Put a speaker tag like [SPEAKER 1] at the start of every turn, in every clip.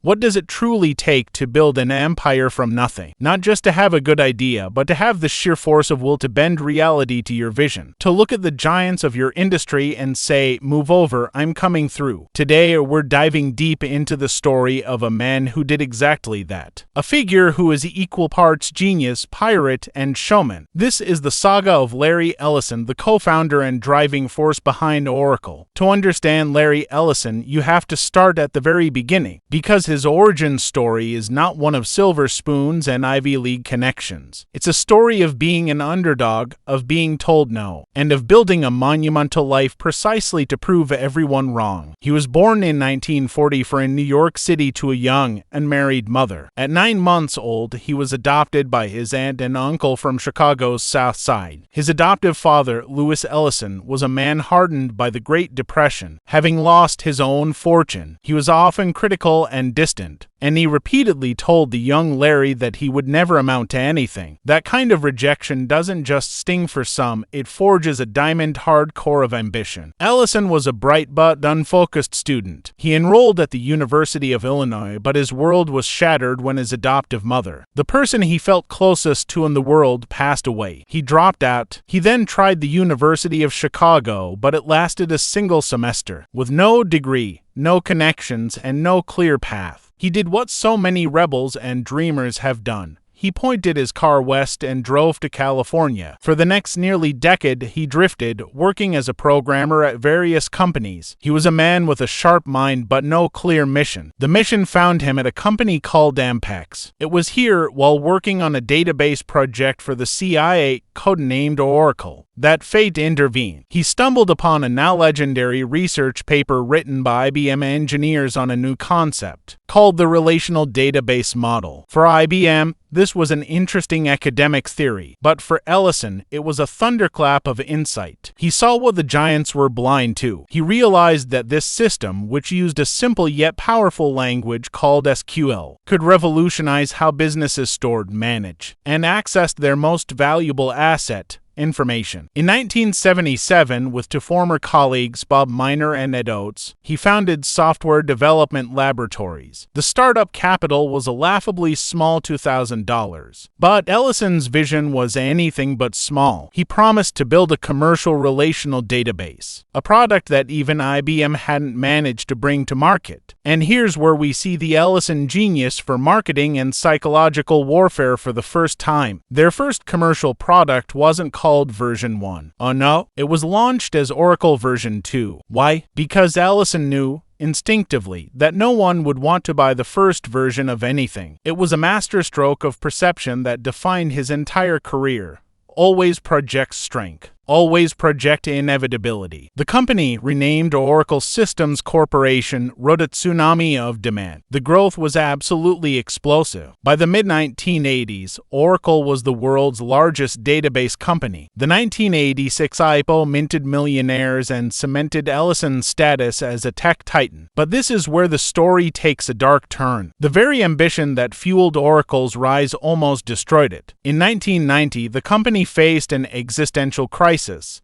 [SPEAKER 1] What does it truly take to build an empire from nothing? Not just to have a good idea, but to have the sheer force of will to bend reality to your vision. To look at the giants of your industry and say, move over, I'm coming through. Today, we're diving deep into the story of a man who did exactly that. A figure who is equal parts genius, pirate, and showman. This is the saga of Larry Ellison, the co-founder and driving force behind Oracle. To understand Larry Ellison, you have to start at the very beginning, because his origin story is not one of silver spoons and Ivy League connections. It's a story of being an underdog, of being told no, and of building a monumental life precisely to prove everyone wrong. He was born in 1944 in New York City to a young, unmarried mother. At 9 months old, he was adopted by his aunt and uncle from Chicago's South Side. His adoptive father, Larry Ellison, was a man hardened by the Great Depression. Having lost his own fortune, he was often critical and distant, and he repeatedly told the young Larry that he would never amount to anything. That kind of rejection doesn't just sting for some, it forges a diamond-hard core of ambition. Ellison was a bright but unfocused student. He enrolled at the University of Illinois, but his world was shattered when his adoptive mother, the person he felt closest to in the world, passed away. He dropped out. He then tried the University of Chicago, but it lasted a single semester. With no degree, no connections, and no clear path, he did what so many rebels and dreamers have done. He pointed his car west and drove to California. For the next nearly decade, he drifted, working as a programmer at various companies. He was a man with a sharp mind but no clear mission. The mission found him at a company called Ampex. It was here, while working on a database project for the CIA, codenamed Oracle, that fate intervened. He stumbled upon a now legendary research paper written by IBM engineers on a new concept, called the relational database model. For IBM, this was an interesting academic theory, but for Ellison, it was a thunderclap of insight. He saw what the giants were blind to. He realized that this system, which used a simple yet powerful language called SQL, could revolutionize how businesses stored, managed, and accessed their most valuable asset, information. In 1977, with two former colleagues, Bob Miner and Ed Oates, he founded Software Development Laboratories. The startup capital was a laughably small $2,000. But Ellison's vision was anything but small. He promised to build a commercial relational database, a product that even IBM hadn't managed to bring to market. And here's where we see the Ellison genius for marketing and psychological warfare for the first time. Their first commercial product wasn't called version 1. Oh no, it was launched as Oracle version 2. Why? Because Ellison knew, instinctively, that no one would want to buy the first version of anything. It was a masterstroke of perception that defined his entire career. Always project strength. Always project inevitability. The company, renamed Oracle Systems Corporation, rode a tsunami of demand. The growth was absolutely explosive. By the mid-1980s, Oracle was the world's largest database company. The 1986 IPO minted millionaires and cemented Ellison's status as a tech titan. But this is where the story takes a dark turn. The very ambition that fueled Oracle's rise almost destroyed it. In 1990, the company faced an existential crisis.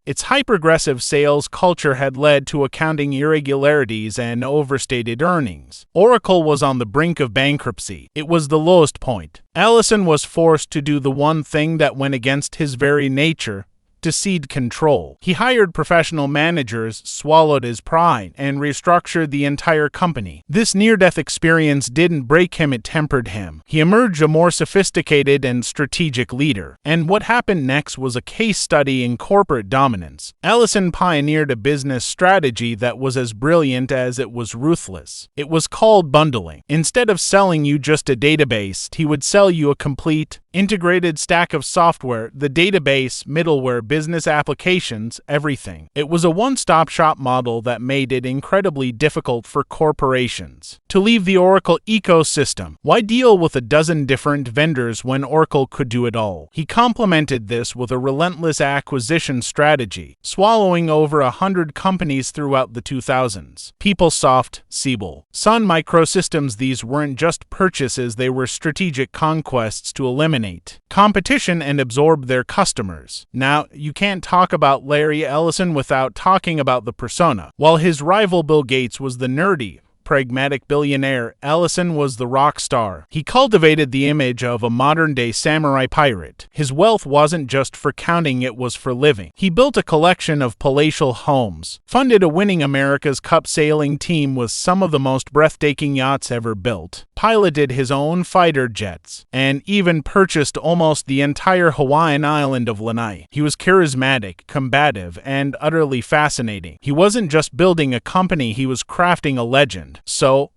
[SPEAKER 1] Its hyper-aggressive sales culture had led to accounting irregularities and overstated earnings. Oracle was on the brink of bankruptcy. It was the lowest point. Ellison was forced to do the one thing that went against his very nature: to cede control. He hired professional managers, swallowed his pride, and restructured the entire company. This near-death experience didn't break him, it tempered him. He emerged a more sophisticated and strategic leader. And what happened next was a case study in corporate dominance. Ellison pioneered a business strategy that was as brilliant as it was ruthless. It was called bundling. Instead of selling you just a database, he would sell you a complete, integrated stack of software, the database, middleware, business applications, everything. It was a one-stop shop model that made it incredibly difficult for corporations to leave the Oracle ecosystem. Why deal with a dozen different vendors when Oracle could do it all? He complemented this with a relentless acquisition strategy, swallowing over 100 companies throughout the 2000s. PeopleSoft, Siebel, Sun Microsystems. These weren't just purchases, they were strategic conquests to eliminate competition and absorb their customers. Now, you can't talk about Larry Ellison without talking about the persona. While his rival Bill Gates was the nerdy, pragmatic billionaire, Ellison was the rock star. He cultivated the image of a modern-day samurai pirate. His wealth wasn't just for counting, it was for living. He built a collection of palatial homes, funded a winning America's Cup sailing team with some of the most breathtaking yachts ever built, piloted his own fighter jets, and even purchased almost the entire Hawaiian island of Lanai. He was charismatic, combative, and utterly fascinating. He wasn't just building a company, he was crafting a legend. So,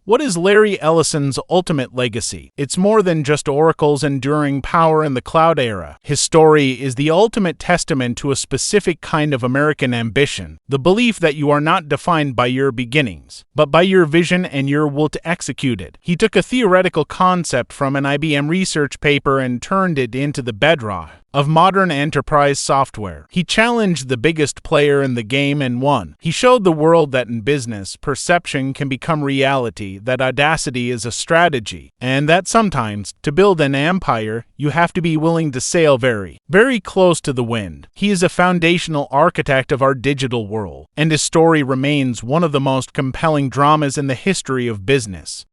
[SPEAKER 1] what is Larry Ellison's ultimate legacy? It's more than just Oracle's enduring power in the cloud era. His story is the ultimate testament to a specific kind of American ambition, the belief that you are not defined by your beginnings, but by your vision and your will to execute it. He took a theoretical concept from an IBM research paper and turned it into the bedrock of modern enterprise software. He challenged the biggest player in the game and won. He showed the world that in business, perception can become reality, that audacity is a strategy, and that sometimes, to build an empire, you have to be willing to sail very, very close to the wind. He is a foundational architect of our digital world, and his story remains one of the most compelling dramas in the history of business.